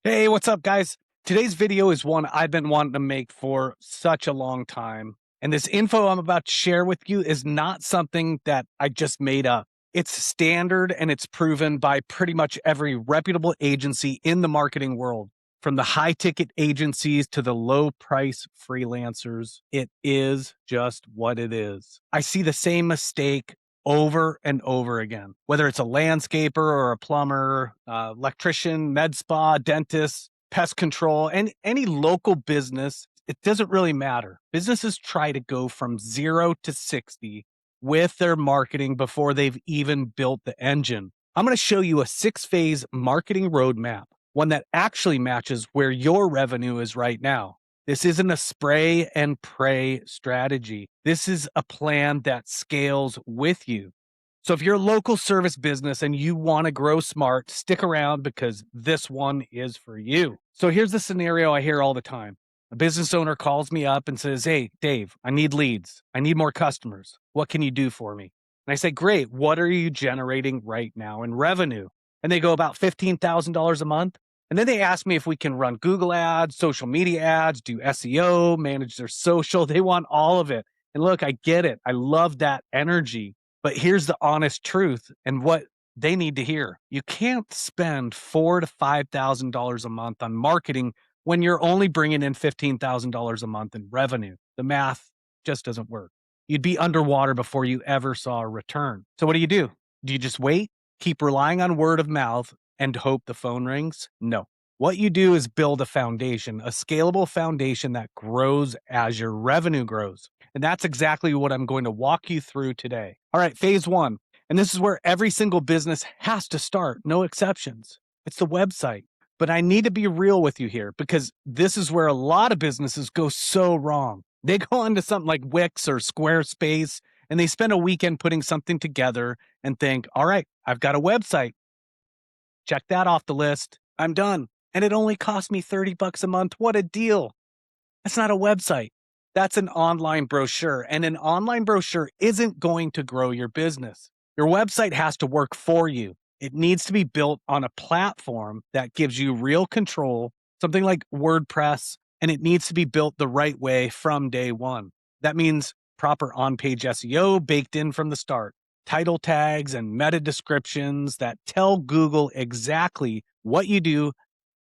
Hey, what's up, guys? Today's video is one I've been wanting to make for such a long time. And this info I'm about to share with you is not something that I just made up. It's standard and it's proven by pretty much every reputable agency in the marketing world, from the high ticket agencies to the low price freelancers. It is just what it is. I see the same mistake over and over again, whether it's a landscaper or a plumber, electrician, med spa, dentist, pest control, and any local business. It doesn't really matter. Businesses try to go from 0 to 60 with their marketing before they've even built the engine. I'm going to show you a 6 phase marketing roadmap, one that actually matches where your revenue is right now. This isn't a spray and pray strategy. This is a plan that scales with you. So if you're a local service business and you want to grow smart, stick around because this one is for you. So here's the scenario I hear all the time. A business owner calls me up and says, "Hey, Dave, I need leads. I need more customers. What can you do for me?" And I say, "Great. What are you generating right now in revenue?" And they go, "About $15,000 a month." And then they ask me if we can run Google ads, social media ads, do SEO, manage their social. They want all of it. And look, I get it. I love that energy. But here's the honest truth and what they need to hear. You can't spend $4,000 to $5,000 a month on marketing when you're only bringing in $15,000 a month in revenue. The math just doesn't work. You'd be underwater before you ever saw a return. So what do? Do you just wait, keep relying on word of mouth, and hope the phone rings? No. What you do is build a foundation, a scalable foundation that grows as your revenue grows. And that's exactly what I'm going to walk you through today. All right, phase one. And this is where every single business has to start, no exceptions. It's the website. But I need to be real with you here because this is where a lot of businesses go so wrong. They go onto something like Wix or Squarespace and they spend a weekend putting something together and think, all right, I've got a website. Check that off the list. I'm done. And it only cost me $30 a month. What a deal. That's not a website. That's an online brochure. And an online brochure isn't going to grow your business. Your website has to work for you. It needs to be built on a platform that gives you real control, something like WordPress, and it needs to be built the right way from day one. That means proper on page SEO baked in from the start, title tags and meta descriptions that tell Google exactly what you do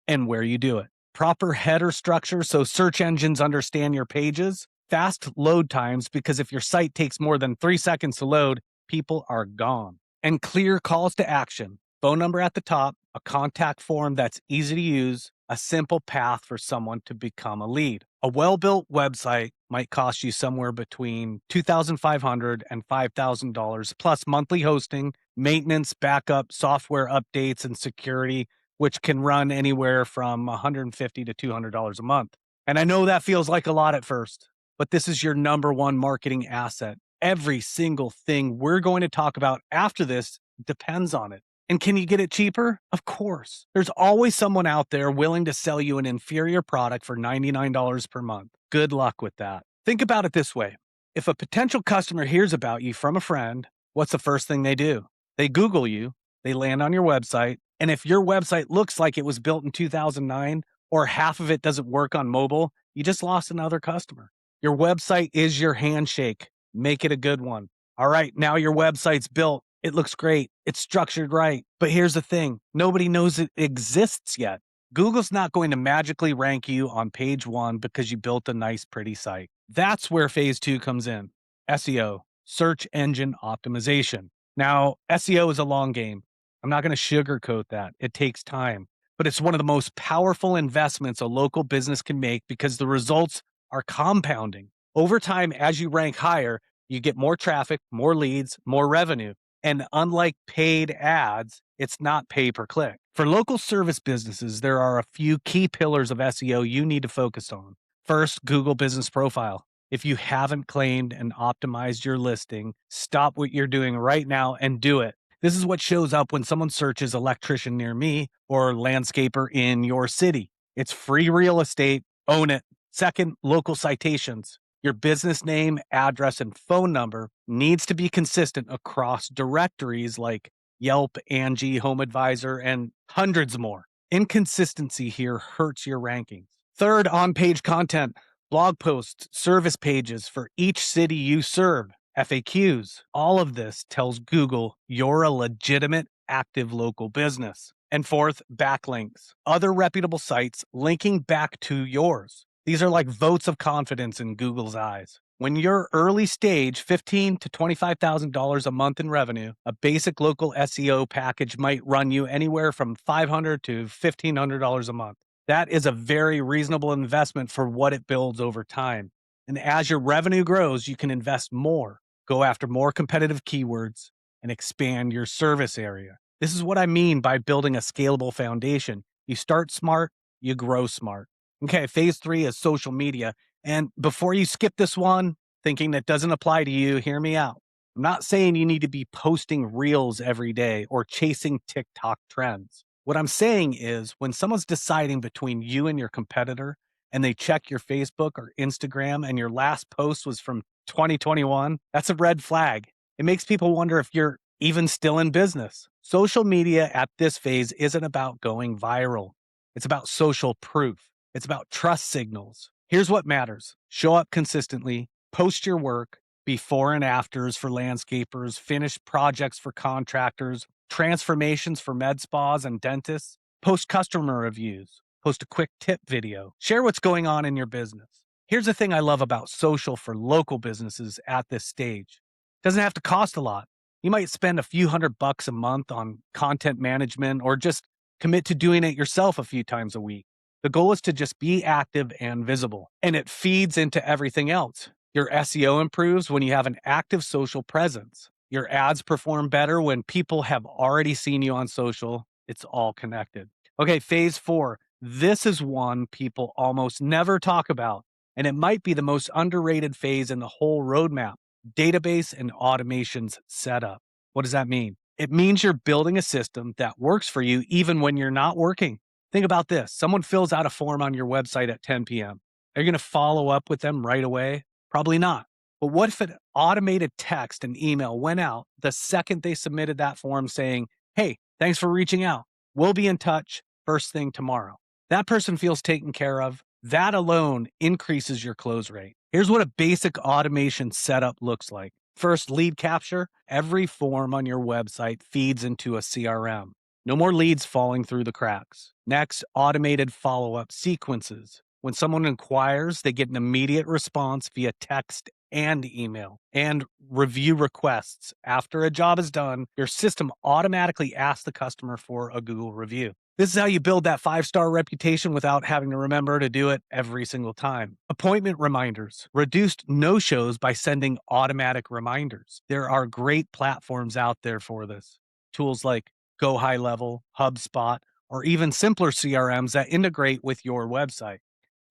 and where you do it. Proper header structure so search engines understand your pages. Fast load times, because if your site takes more than 3 seconds to load, people are gone. And clear calls to action. Phone number at the top, a contact form that's easy to use, a simple path for someone to become a lead. A well-built website might cost you somewhere between $2,500 and $5,000 plus monthly hosting, maintenance, backup, software updates, and security, which can run anywhere from $150 to $200 a month. And I know that feels like a lot at first, but this is your number one marketing asset. Every single thing we're going to talk about after this depends on it. And can you get it cheaper? Of course. There's always someone out there willing to sell you an inferior product for $99 per month. Good luck with that. Think about it this way. If a potential customer hears about you from a friend, what's the first thing they do? They Google you, they land on your website, and if your website looks like it was built in 2009 or half of it doesn't work on mobile, you just lost another customer. Your website is your handshake. Make it a good one. All right, now your website's built. It looks great. It's structured right. But here's the thing. Nobody knows it exists yet. Google's not going to magically rank you on page one because you built a nice, pretty site. That's where phase two comes in. SEO, search engine optimization. Now, SEO is a long game. I'm not going to sugarcoat that. It takes time, but it's one of the most powerful investments a local business can make because the results are compounding. Over time, as you rank higher, you get more traffic, more leads, more revenue. And unlike paid ads, it's not pay per click. For local service businesses, there are a few key pillars of SEO you need to focus on. First, Google Business Profile. If you haven't claimed and optimized your listing, stop what you're doing right now and do it. This is what shows up when someone searches electrician near me or landscaper in your city. It's free real estate. Own it. Second, local citations. Your business name, address, and phone number needs to be consistent across directories like Yelp, Angie, Home Advisor, and hundreds more. Inconsistency here hurts your rankings. Third, on page content, blog posts, service pages for each city you serve, FAQs. All of this tells Google you're a legitimate, active local business. And fourth, backlinks, other reputable sites linking back to yours. These are like votes of confidence in Google's eyes. When you're early stage, $15,000 to $25,000 a month in revenue, a basic local SEO package might run you anywhere from $500 to $1,500 a month. That is a very reasonable investment for what it builds over time. And as your revenue grows, you can invest more, go after more competitive keywords, and expand your service area. This is what I mean by building a scalable foundation. You start smart, you grow smart. Okay, phase 3 is social media. And before you skip this one, thinking that doesn't apply to you, hear me out. I'm not saying you need to be posting reels every day or chasing TikTok trends. What I'm saying is when someone's deciding between you and your competitor and they check your Facebook or Instagram and your last post was from 2021, that's a red flag. It makes people wonder if you're even still in business. Social media at this phase isn't about going viral. It's about social proof. It's about trust signals. Here's what matters. Show up consistently, post your work, before and afters for landscapers, finished projects for contractors, transformations for med spas and dentists, post customer reviews, post a quick tip video, share what's going on in your business. Here's the thing I love about social for local businesses at this stage. It doesn't have to cost a lot. You might spend a few $100 a month on content management or just commit to doing it yourself a few times a week. The goal is to just be active and visible, and it feeds into everything else. Your SEO improves when you have an active social presence. Your ads perform better when people have already seen you on social. It's all connected. Okay, phase 4. This is one people almost never talk about, and it might be the most underrated phase in the whole roadmap: database and automations setup. What does that mean? It means you're building a system that works for you even when you're not working. Think about this. Someone fills out a form on your website at 10 p.m. Are you going to follow up with them right away? Probably not. But what if an automated text and email went out the second they submitted that form saying, hey, thanks for reaching out. We'll be in touch first thing tomorrow. That person feels taken care of. That alone increases your close rate. Here's what a basic automation setup looks like. First, lead capture. Every form on your website feeds into a CRM. No more leads falling through the cracks. Next, automated follow-up sequences. When someone inquires, they get an immediate response via text and email. And review requests. After a job is done, your system automatically asks the customer for a Google review. This is how you build that 5-star reputation without having to remember to do it every single time. Appointment reminders. Reduced no-shows by sending automatic reminders. There are great platforms out there for this. Tools like Go High Level, HubSpot, or even simpler CRMs that integrate with your website.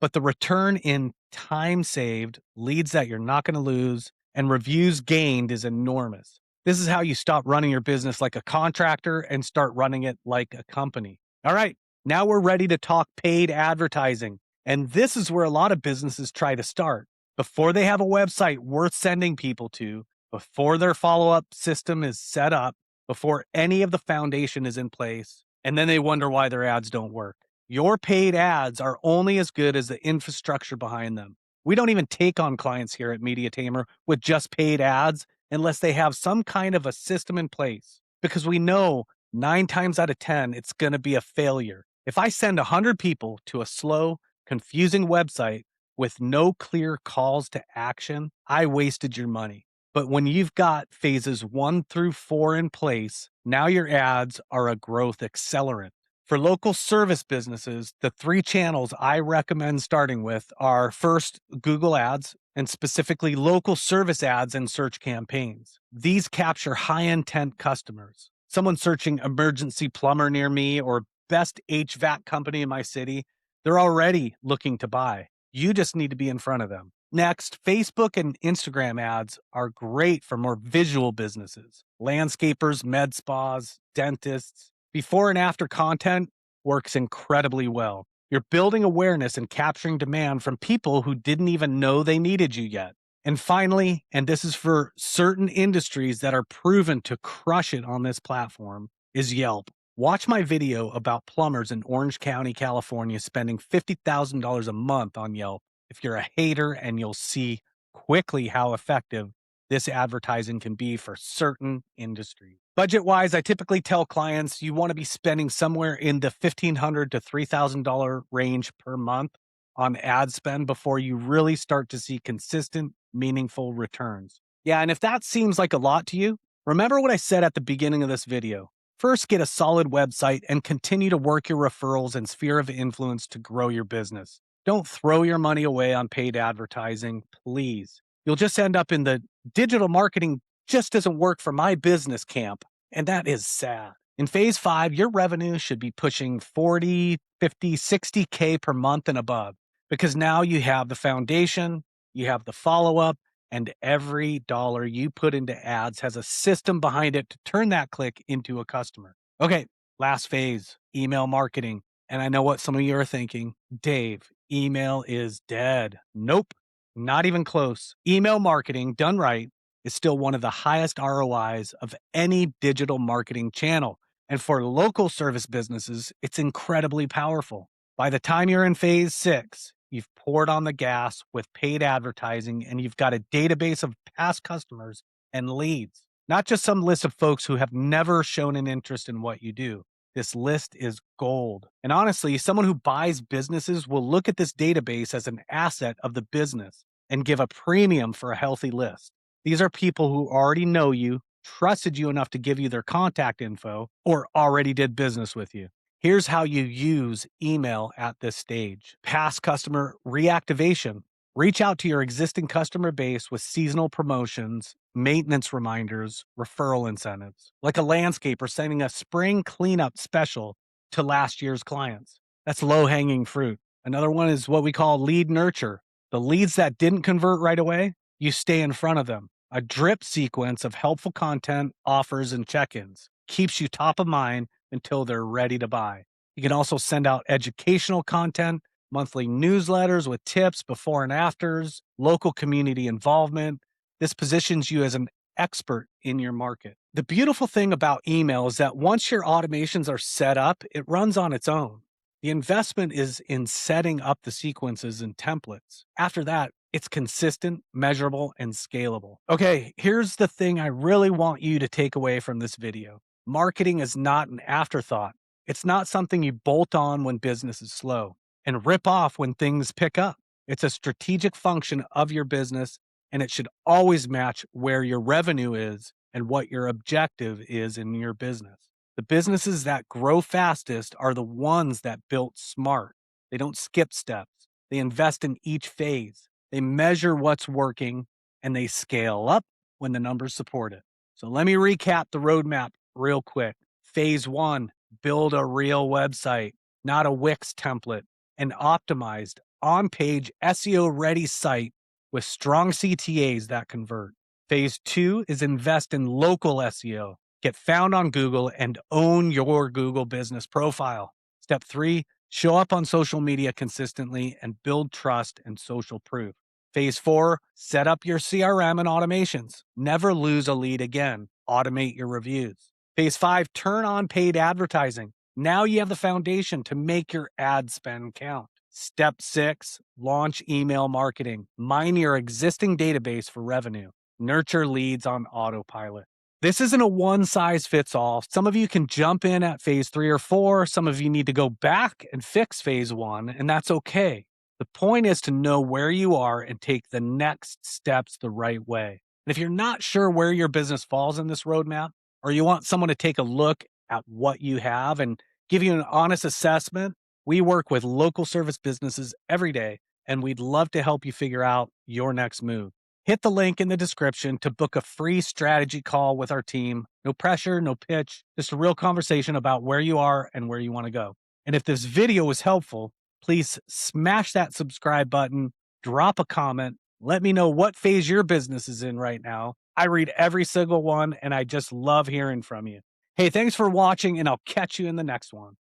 But the return in time saved, leads that you're not going to lose, and reviews gained is enormous. This is how you stop running your business like a contractor and start running it like a company. All right, now we're ready to talk paid advertising. And this is where a lot of businesses try to start. Before they have a website worth sending people to, before their follow-up system is set up, before any of the foundation is in place, and then they wonder why their ads don't work. Your paid ads are only as good as the infrastructure behind them. We don't even take on clients here at Media Tamer with just paid ads unless they have some kind of a system in place, because we know 9 times out of 10, it's going to be a failure. If I send 100 people to a slow, confusing website with no clear calls to action, I wasted your money. But when you've got phases 1 through 4 in place, now your ads are a growth accelerant. For local service businesses, the 3 channels I recommend starting with are first, Google Ads, and specifically local service ads and search campaigns. These capture high-intent customers. Someone searching emergency plumber near me or best HVAC company in my city, they're already looking to buy. You just need to be in front of them. Next, Facebook and Instagram ads are great for more visual businesses. Landscapers, med spas, dentists. Before and after content works incredibly well. You're building awareness and capturing demand from people who didn't even know they needed you yet. And finally, and this is for certain industries that are proven to crush it on this platform, is Yelp. Watch my video about plumbers in Orange County, California spending $50,000 a month on Yelp if you're a hater, and you'll see quickly how effective this advertising can be for certain industries. Budget wise, I typically tell clients you want to be spending somewhere in the $1,500 to $3,000 range per month on ad spend before you really start to see consistent, meaningful returns. Yeah, and if that seems like a lot to you, remember what I said at the beginning of this video. First, get a solid website and continue to work your referrals and sphere of influence to grow your business. Don't throw your money away on paid advertising, please. You'll just end up in the digital marketing just doesn't work for my business camp, and that is sad. In phase 5, your revenue should be pushing 40, 50, 60K per month and above because now you have the foundation, you have the follow up, and every dollar you put into ads has a system behind it to turn that click into a customer. Okay, last phase, email marketing. And I know what some of you are thinking. Dave, email is dead. Nope, not even close. Email marketing done right is still one of the highest ROIs of any digital marketing channel. And for local service businesses, it's incredibly powerful. By the time you're in phase 6, you've poured on the gas with paid advertising and you've got a database of past customers and leads, not just some list of folks who have never shown an interest in what you do. This list is gold. And honestly, someone who buys businesses will look at this database as an asset of the business and give a premium for a healthy list. These are people who already know you, trusted you enough to give you their contact info, or already did business with you. Here's how you use email at this stage. Past customer reactivation. Reach out to your existing customer base with seasonal promotions, maintenance reminders, referral incentives, like a landscaper sending a spring cleanup special to last year's clients. That's low hanging fruit. Another one is what we call lead nurture. The leads that didn't convert right away, you stay in front of them. A drip sequence of helpful content, offers, and check ins keeps you top of mind until they're ready to buy. You can also send out educational content, monthly newsletters with tips, before and afters, local community involvement. This positions you as an expert in your market. The beautiful thing about email is that once your automations are set up, it runs on its own. The investment is in setting up the sequences and templates. After that, it's consistent, measurable, and scalable. Okay, here's the thing I really want you to take away from this video. Marketing is not an afterthought. It's not something you bolt on when business is slow and rip off when things pick up. It's a strategic function of your business, and it should always match where your revenue is and what your objective is in your business. The businesses that grow fastest are the ones that built smart. They don't skip steps. They invest in each phase. They measure what's working and they scale up when the numbers support it. So let me recap the roadmap real quick. Phase 1, build a real website, not a Wix template, an optimized, on page, SEO ready site with strong CTAs that convert. Phase 2 is invest in local SEO. Get found on Google and own your Google business profile. Step 3, show up on social media consistently and build trust and social proof. Phase 4, set up your CRM and automations. Never lose a lead again. Automate your reviews. Phase 5, turn on paid advertising. Now you have the foundation to make your ad spend count. Step 6, launch email marketing. Mine your existing database for revenue. Nurture leads on autopilot. This isn't a one size fits all. Some of you can jump in at phase 3 or 4. Some of you need to go back and fix phase 1, and that's okay. The point is to know where you are and take the next steps the right way. And if you're not sure where your business falls in this roadmap, or you want someone to take a look at what you have and give you an honest assessment, we work with local service businesses every day, and we'd love to help you figure out your next move. Hit the link in the description to book a free strategy call with our team. No pressure, no pitch, just a real conversation about where you are and where you want to go. And if this video was helpful, please smash that subscribe button, drop a comment, let me know what phase your business is in right now. I read every single one, and I just love hearing from you. Hey, thanks for watching, and I'll catch you in the next one.